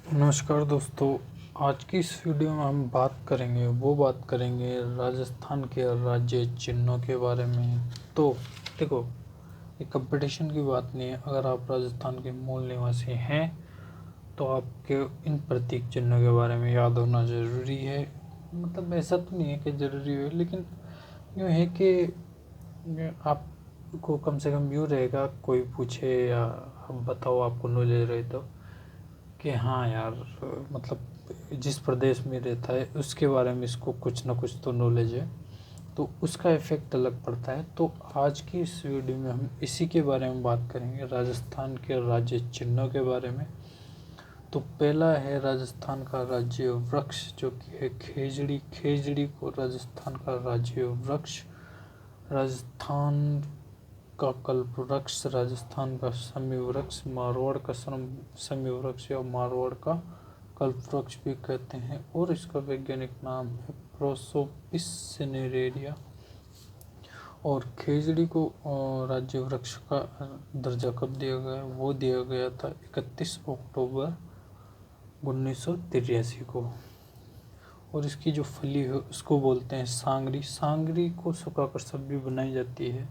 नमस्कार दोस्तों। आज की इस वीडियो में हम बात करेंगे राजस्थान के राज्य चिन्हों के बारे में। तो देखो, ये कंपटीशन की बात नहीं है। अगर आप राजस्थान के मूल निवासी हैं तो आपके इन प्रतीक चिन्हों के बारे में याद होना ज़रूरी है। मतलब ऐसा तो नहीं है कि ज़रूरी है, लेकिन यूँ है कि आपको कम से कम यूँ रहेगा, कोई पूछे या आप बताओ, आपको नॉलेज रहे तो कि हाँ यार, मतलब जिस प्रदेश में रहता है उसके बारे में इसको कुछ ना कुछ तो नॉलेज है, तो उसका इफ़ेक्ट अलग पड़ता है। तो आज की इस वीडियो में हम इसी के बारे में बात करेंगे, राजस्थान के राज्य चिन्हों के बारे में। तो पहला है राजस्थान का राज्य वृक्ष, जो कि है खेजड़ी। खेजड़ी को राजस्थान का राज्य वृक्ष, राजस्थान का कल्प वृक्ष, राजस्थान का शमी वृक्ष, मारवाड़ का शमी वृक्ष या मारवाड़ का कल्प वृक्ष भी कहते हैं, और इसका वैज्ञानिक नाम है प्रोसोपिस सिनेरेरिया। और खेजड़ी को राज्य वृक्ष का दर्जा कब दिया गया? वो दिया गया था 31 अक्टूबर 1983 को। और इसकी जो फली है उसको बोलते हैं सांगरी। सांगरी को सुखाकर सब्जी बनाई जाती है,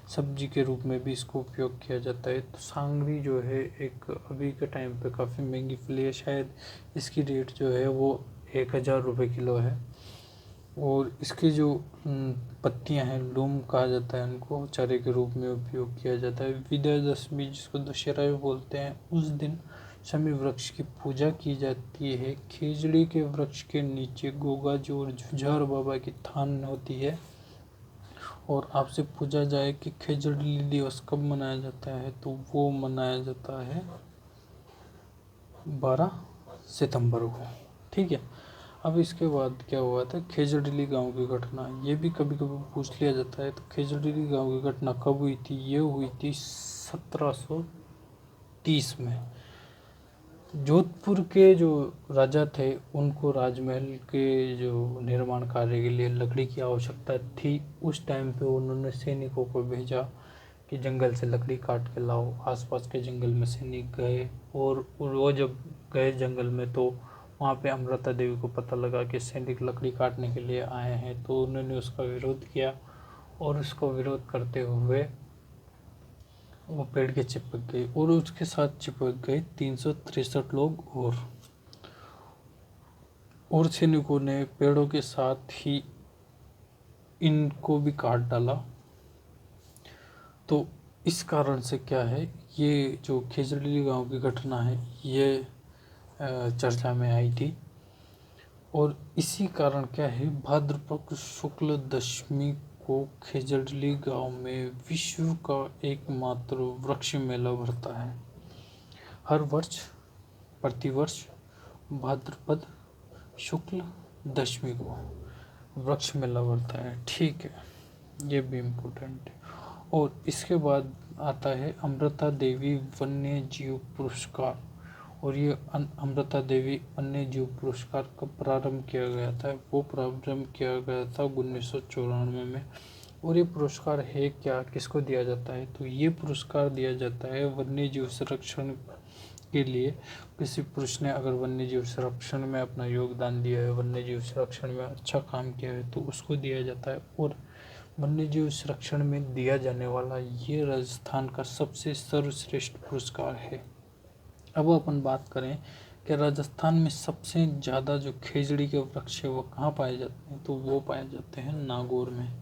सब्जी के रूप में भी इसको उपयोग किया जाता है। तो सांगरी जो है एक अभी के टाइम पे काफ़ी महंगी फली है। शायद इसकी रेट जो है वो 1000 रुपये किलो है। और इसकी जो पत्तियां हैं, लूम कहा जाता है, इनको चारे के रूप में उपयोग किया जाता है। विजयादशमी, जिसको दशहरा भी बोलते हैं, उस दिन शमी वृक्ष की पूजा की जाती है। खेजड़ी के वृक्ष के नीचे गोगा जी और जुझार बाबा की थान होती है। और आपसे पूछा जाए कि खेजड़ी दिवस कब मनाया जाता है, तो वो मनाया जाता है 12 सितंबर को। ठीक है। अब इसके बाद क्या हुआ था, खेजड़ली गांव की घटना, ये भी कभी कभी पूछ लिया जाता है। तो खेजड़ली गांव की घटना कब हुई थी? ये हुई थी 1730 में। जोधपुर के जो राजा थे, उनको राजमहल के जो निर्माण कार्य के लिए लकड़ी की आवश्यकता थी। उस टाइम पे उन्होंने सैनिकों को भेजा कि जंगल से लकड़ी काट के लाओ। आसपास के जंगल में सैनिक गए, और वो जब गए जंगल में, तो वहाँ पे अमृता देवी को पता लगा कि सैनिक लकड़ी काटने के लिए आए हैं। तो उन्होंने उसका विरोध किया, और उसको विरोध करते हुए वो पेड़ के चिपक गई, और उसके साथ चिपक गए 363 लोग। और सैनिकों ने पेड़ों के साथ ही इनको भी काट डाला। तो इस कारण से क्या है, ये जो खेजड़ी गांव की घटना है, ये चर्चा में आई थी। और इसी कारण क्या है, भाद्रपद शुक्ल दशमी को खेजड़ली गांव में विश्व का एकमात्र वृक्ष मेला भरता है। हर वर्ष, प्रतिवर्ष भाद्रपद शुक्ल दशमी को वृक्ष मेला भरता है। ठीक है, ये भी इम्पोर्टेंट है। और इसके बाद आता है अमृता देवी वन्य जीव पुरस्कार। और ये अमृता देवी वन्य जीव पुरस्कार कब प्रारंभ किया गया था? वो प्रारंभ किया गया था 1994 में। और ये पुरस्कार है क्या, किसको दिया जाता है? तो ये पुरस्कार दिया जाता है वन्य जीव संरक्षण के लिए। किसी पुरुष ने अगर वन्य जीव संरक्षण में अपना योगदान दिया है, वन्य जीव संरक्षण में अच्छा काम किया है, तो उसको दिया जाता है। और वन्य जीव संरक्षण में दिया जाने वाला ये राजस्थान का सबसे सर्वश्रेष्ठ पुरस्कार है। अब अपन बात करें कि राजस्थान में सबसे ज़्यादा जो खेजड़ी के वृक्ष है वो कहाँ पाए जाते हैं, तो वो पाए जाते हैं नागौर में।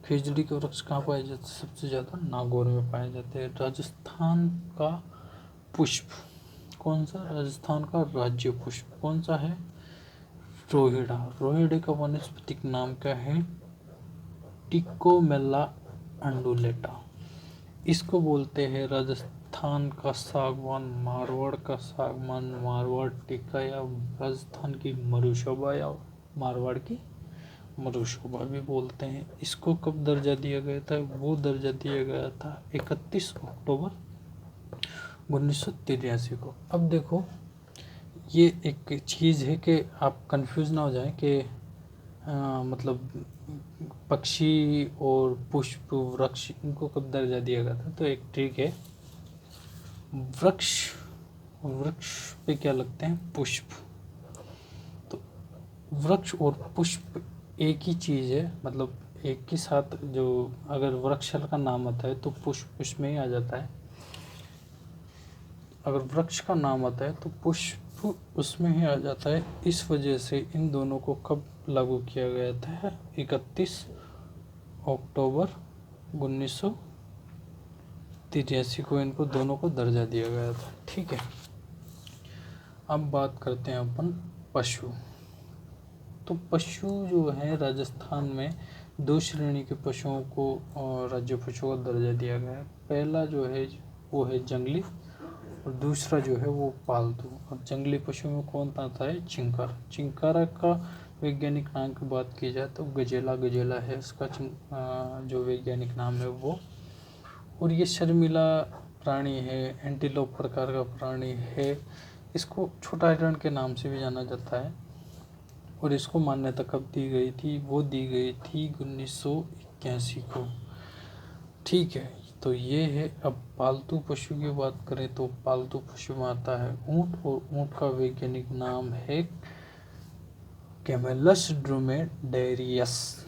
खेजड़ी के वृक्ष कहाँ पाए जाते हैं? सबसे ज़्यादा नागौर में पाए जाते हैं। राजस्थान का पुष्प कौन सा? राजस्थान का राज्य पुष्प कौन सा है? रोहिड़ा। रोहिड़े का वानस्पतिक नाम क्या है? टिकोमेला अंडुलेटा। इसको बोलते हैं राजस्थान का सागवान, मारवाड़ का सागवान, मारवाड़ टीका, या राजस्थान की मरुशोभा, या मारवाड़ की मरुशोभा भी बोलते हैं। इसको कब दर्जा दिया गया था? वो दर्जा दिया गया था 31 अक्टूबर 1983 को। अब देखो, ये एक चीज़ है कि आप कंफ्यूज ना हो जाएं कि मतलब पक्षी और पुष्प, वृक्ष, इनको कब दर्जा दिया गया था। तो एक ट्रिक है, वृक्ष वृक्ष पे क्या लगते हैं? पुष्प। तो वृक्ष और पुष्प एक ही चीज़ है, मतलब एक के साथ, जो अगर वृक्ष का नाम आता है तो पुष्प उसमें ही आ जाता है, अगर वृक्ष का नाम आता है तो पुष्प उसमें ही आ जाता है। इस वजह से इन दोनों को कब लागू किया गया था? 31 अक्टूबर 1983 को इनको दोनों को दर्जा दिया गया था। ठीक है, अब बात करते हैं अपन पशु। तो पशु जो है राजस्थान में 2 श्रेणी के पशुओं को राज्य पशु का दर्जा दिया गया है। पहला जो है वो है जंगली, और दूसरा जो है वो पालतू। और जंगली पशु में कौन आता है? चिंकार। चिंकारा का वैज्ञानिक नाम की बात की जाए तो गजेला है उसका जो वैज्ञानिक नाम है वो। और ये शर्मिला प्राणी है, एंटीलोप प्रकार का प्राणी है। इसको छोटा हिरण के नाम से भी जाना जाता है। और इसको मान्यता कब दी गई थी? वो दी गई थी 1981 को। ठीक है, तो ये है। अब पालतू पशु की बात करें तो पालतू पशु में आता है ऊँट, और ऊँट का वैज्ञानिक नाम है कैमेलस ड्रोमेडेरियस।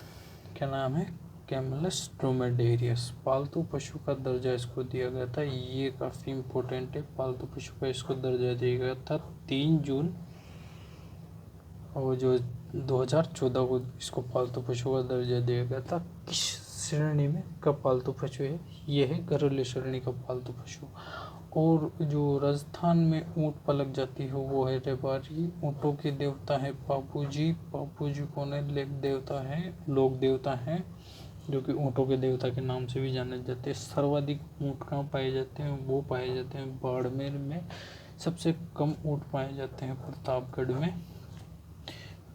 क्या नाम है? कैमेलस ड्रोमेडेरियस। पालतू पशु का दर्जा इसको दिया गया था, ये काफ़ी इम्पोर्टेंट है। पालतू पशु का इसको दर्जा दिया गया था 3 जून, और जो 2014 को इसको पालतू पशु का दर्जा दिया गया था। किस श्रेणी में का पालतू पशु है? ये है घरेलू श्रेणी का पालतू पशु। और जो राजस्थान में ऊँट पलक जाती है वो है रेबारी। ऊँटों के देवता है बापूजी। बापूजी कौन है? लोक देवता हैं, जो कि ऊँटों के देवता के नाम से भी जाने जाते हैं। सर्वाधिक ऊँट कहाँ पाए जाते हैं? वो पाए जाते हैं बाड़मेर में। सबसे कम ऊँट पाए जाते हैं प्रतापगढ़ में।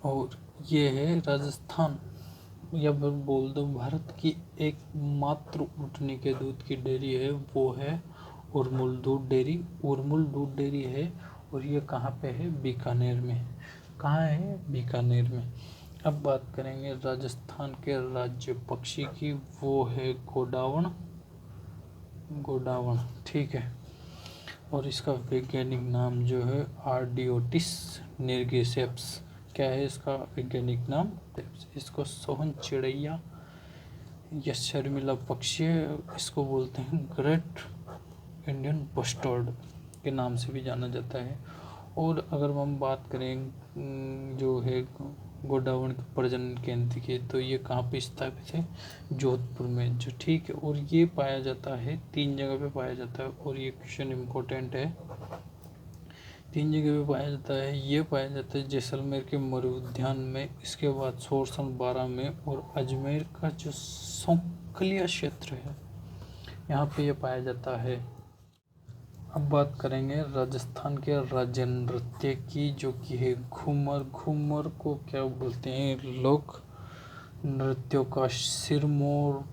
और ये है राजस्थान, या फिर बोल दो भारत की एकमात्र ऊँटनी के दूध की डेयरी है, वो है उर्मुल दूध डेयरी। उर्मुल दूध डेयरी है, और ये कहाँ पे है? बीकानेर में। कहाँ है? बीकानेर में। अब बात करेंगे राजस्थान के राज्य पक्षी की, वो है गोडावण। ठीक है, और इसका वैज्ञानिक नाम जो है आर्डियोटिस निर्गेसेप्स। क्या है इसका वैज्ञानिक नाम? इसको सोहन चिड़ैया या शर्मिला पक्षी है, इसको बोलते हैं ग्रेट इंडियन बस्टर्ड के नाम से भी जाना जाता है। और अगर हम बात करें जो है गोडावण के प्रजनन केंद्र की, तो ये कहाँ पे स्थापित है? जोधपुर में। जो ठीक है, और ये पाया जाता है 3 जगह पे पाया जाता है, और ये क्वेश्चन इम्पोर्टेंट है। 3 जगह पे पाया जाता है। ये पाया जाता है जैसलमेर के मरु उद्यान में, इसके बाद सोरसन बारा में, और अजमेर का जो सौंकलिया क्षेत्र है यहाँ पे ये पाया जाता है। अब बात करेंगे राजस्थान के राज्य नृत्य की, जो कि है घूमर। घूमर को क्या बोलते हैं? लोक नृत्यों का सिरमौर,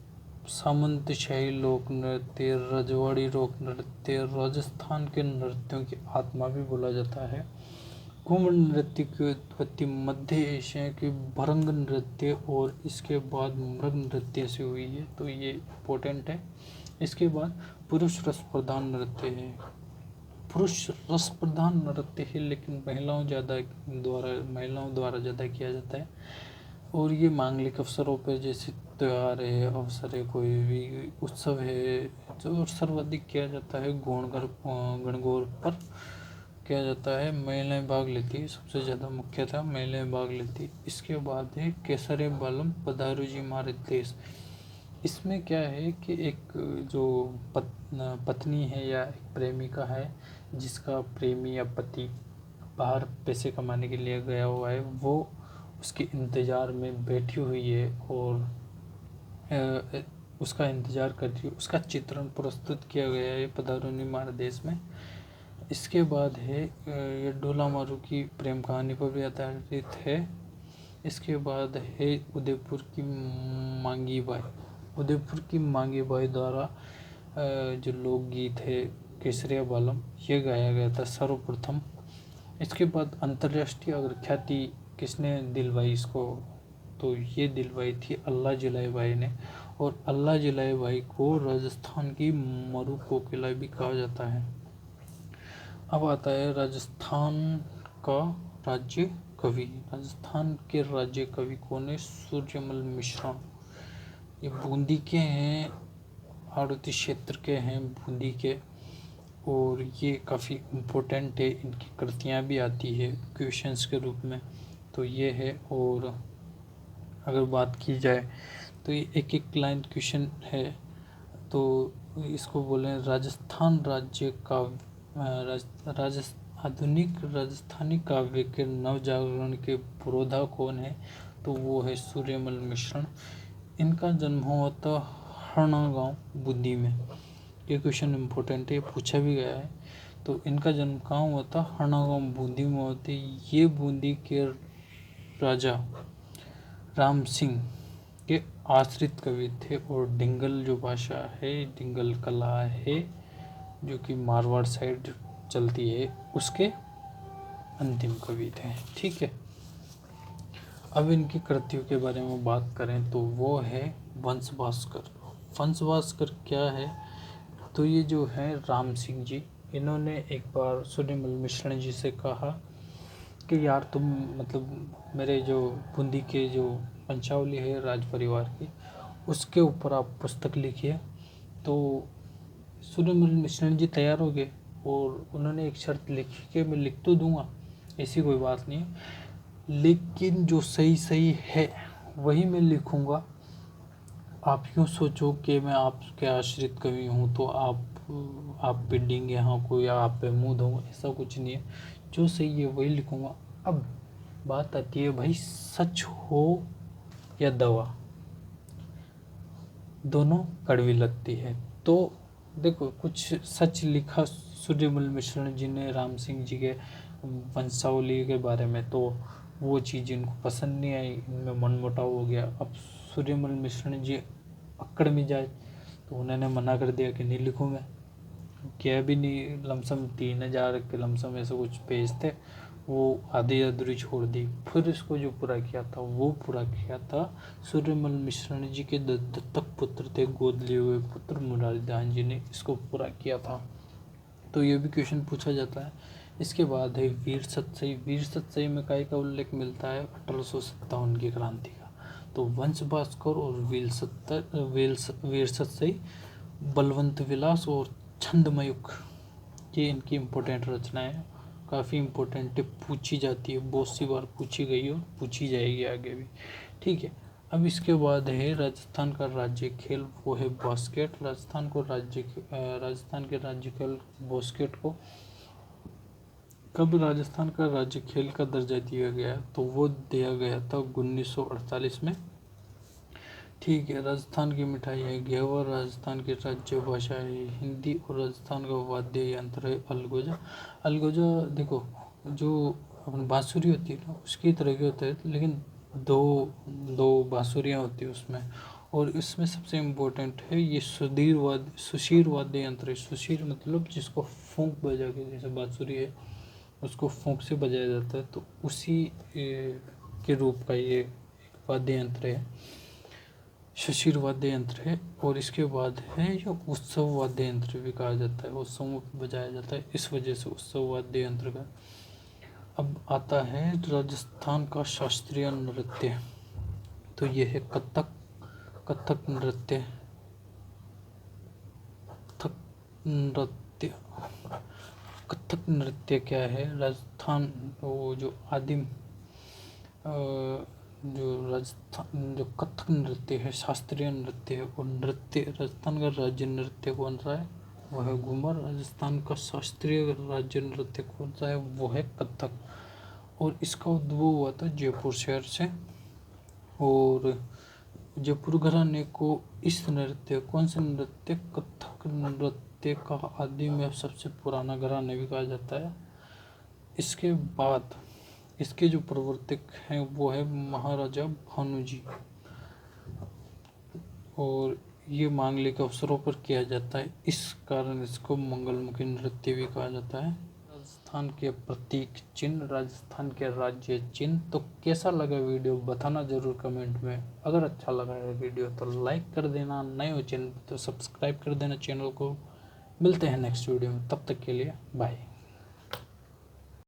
सामंतशाही लोक नृत्य, रजवाड़ी लोक नृत्य, राजस्थान के नृत्यों की आत्मा भी बोला जाता है। घूमर नृत्य की उत्पत्ति मध्य एशिया के भरंग नृत्य और इसके बाद मृग नृत्य से हुई है, तो ये इम्पोर्टेंट है। इसके बाद पुरुष रस प्रधान नृत्य है। पुरुष रस प्रधान नृत्य है, लेकिन महिलाओं द्वारा ज़्यादा किया जाता है। और ये मांगलिक अवसरों पर, जैसे त्यौहार है, अवसर है, कोई भी उत्सव है, जो सर्वाधिक किया जाता है गणगौर पर किया जाता है। महिलाएं भाग लेती है, सबसे ज़्यादा मुख्यतः महिलाएं भाग लेती है। इसके बाद है केसरे बालम पधारू जी मारे देश। इसमें क्या है कि एक जो पत्नी है या एक प्रेमिका है, जिसका प्रेमी या पति बाहर पैसे कमाने के लिए गया हुआ है, वो उसके इंतज़ार में बैठी हुई है और उसका इंतज़ार कर रही है। उसका चित्रण प्रस्तुत किया गया है पधारूनी मारे देश में। इसके बाद है ये ढोला मारू की प्रेम कहानी पर भी आधारित है। इसके बाद है उदयपुर की मांगी बाई। उदयपुर की मांगी बाई द्वारा जो लोकगीत है केसरिया बालम, ये गाया गया था सर्वप्रथम। इसके बाद अंतर्राष्ट्रीय अगर ख्याति किसने दिलवाई इसको, तो ये दिलवाई थी अल्लाह जलाई बाई ने। और अल्लाह जलाई बाई को राजस्थान की मरु कोकिला भी कहा जाता है। अब आता है राजस्थान का राज्य कवि। राजस्थान के राज्य कवि कौन है? सूर्यमल मिश्रा। ये बूंदी के हैं, आड़ती क्षेत्र के हैं बूंदी के, और ये काफ़ी इम्पोर्टेंट है, इनकी कृतियाँ भी आती है क्वेश्चंस के रूप में। तो ये है। और अगर बात की जाए तो ये एक एक लाइन क्वेश्चन है। तो इसको बोले राजस्थान राज्य काव्य, आधुनिक राजस्थानी काव्य के नवजागरण के पुरोधा कौन है? तो वो है सूर्यमल मिश्रण। इनका जन्म हुआ था हरना गांव बूंदी में। ये क्वेश्चन इम्पोर्टेंट है, पूछा भी गया है। तो इनका जन्म कहाँ हुआ था? हरना गांव बूंदी में होते। ये बूंदी के राजा राम सिंह के आश्रित कवि थे। और डिंगल जो भाषा है, डिंगल कला है, जो कि मारवाड़ साइड चलती है, उसके अंतिम कवि थे। ठीक है। अब इनकी कृतियों के बारे में बात करें तो वो है वंश भास्कर। वंश भास्कर क्या है? तो ये जो है राम सिंह जी, इन्होंने एक बार सूर्यमल मिश्रण जी से कहा कि यार तुम मतलब मेरे जो बूंदी के जो वंशावली है राज परिवार की, उसके ऊपर आप पुस्तक लिखिए। तो सूर्यमल मिश्रण जी तैयार हो गए और उन्होंने एक शर्त लिखी कि मैं लिख तो दूंगा, ऐसी कोई बात नहीं है, लेकिन जो सही सही है वही मैं लिखूंगा। आप यूँ सोचो कि मैं आपके आश्रित कवि हूँ तो आप बिल्डिंग यहाँ को या आप पे मुँह दो, ऐसा कुछ नहीं है। जो सही है वही लिखूंगा। अब बात आती है भाई, सच हो या दवा, दोनों कड़वी लगती है। तो देखो, कुछ सच लिखा सूर्यमल मिश्रण जी ने राम सिंह जी के वंशावली के बारे में, तो वो चीज़ इनको पसंद नहीं आई, इनमें मनमुटाव हो गया। अब सूर्यमल मिश्रण जी अक्कड़ में जाए तो उन्होंने मना कर दिया कि नहीं लिखूँ मैं। क्या भी नहीं, लमसम 3000 के लमसम ऐसे कुछ पेज थे, वो आधी अधूरी छोड़ दी। फिर इसको जो पूरा किया था वो पूरा किया था सूर्यमल मिश्रण जी के दत्तक पुत्र थे, गोद लिए हुए पुत्र मुरारी दास जी ने इसको पूरा किया था। तो ये भी क्वेश्चन पूछा जाता है। इसके बाद है वीर सतसई। वीर सतसई में काय का उल्लेख मिलता है? 1857 की क्रांति का। तो वंश भास्कर और वीर सतसई, बलवंत विलास और छंदमयुग, ये इनकी इम्पोर्टेंट रचनाएं हैं, काफ़ी इम्पोर्टेंट है, पूछी जाती है, बहुत सी बार पूछी गई और पूछी जाएगी आगे भी। ठीक है। अब इसके बाद है राजस्थान का राज्य खेल, वो है बास्केट। राजस्थान के राज्य खेल बास्केट को कब राजस्थान का राज्य खेल का दर्जा दिया गया? तो वो दिया गया था 1948 में। ठीक है। राजस्थान की मिठाई है घेवर। राजस्थान की राज्य भाषा है हिंदी। और राजस्थान का वाद्य यंत्र है अलगोजा। अलगोजा देखो, जो अपन बांसुरी होती है ना, उसकी तरह के होते हैं, लेकिन दो दो बांसुरियाँ होती है उसमें। और इसमें सबसे इम्पोर्टेंट है ये सुशीर वाद्य यंत्र है। सुशीर मतलब जिसको फूंक बजा के, जैसे बांसुरी है उसको फूंक से बजाया जाता है, तो उसी के रूप का ये एक वाद्य यंत्र है, सुशीर वाद्य यंत्र है। और इसके बाद है ये उत्सव वाद्य यंत्र भी कहा जाता है, उत्सव में बजाया जाता है, इस वजह से उत्सव वाद्य यंत्र का। अब आता है राजस्थान का शास्त्रीय नृत्य। तो ये है कथक। कथक नृत्य, कथक नृत्य, कथक नृत्य क्या है? राजस्थान वो जो आदिम जो कथक नृत्य है, शास्त्रीय नृत्य है, और नृत्य राजस्थान का राज्य नृत्य कौन सा है? वो है घूमर। राजस्थान का शास्त्रीय राज्य नृत्य कौन सा है? वो है कथक। और इसका उद्भव हुआ था जयपुर शहर से। और जयपुर घराने को इस नृत्य, कौन से नृत्य, कथक नृत्य का आदि में सबसे पुराना घराना भी कहा जाता है। इसके बाद इसके जो प्रवर्तक हैं वो है महाराजा भानु जी। और ये मांगलिक अवसरों पर किया जाता है, इस कारण इसको मंगलमुखी नृत्य भी कहा जाता है। राजस्थान के प्रतीक चिन्ह, राजस्थान के राज्य चिन्ह। तो कैसा लगा वीडियो बताना जरूर कमेंट में। अगर अच्छा लगा है वीडियो तो लाइक कर देना, नए हो चैनल तो सब्सक्राइब कर देना चैनल को। मिलते हैं नेक्स्ट वीडियो में, तब तक के लिए बाय।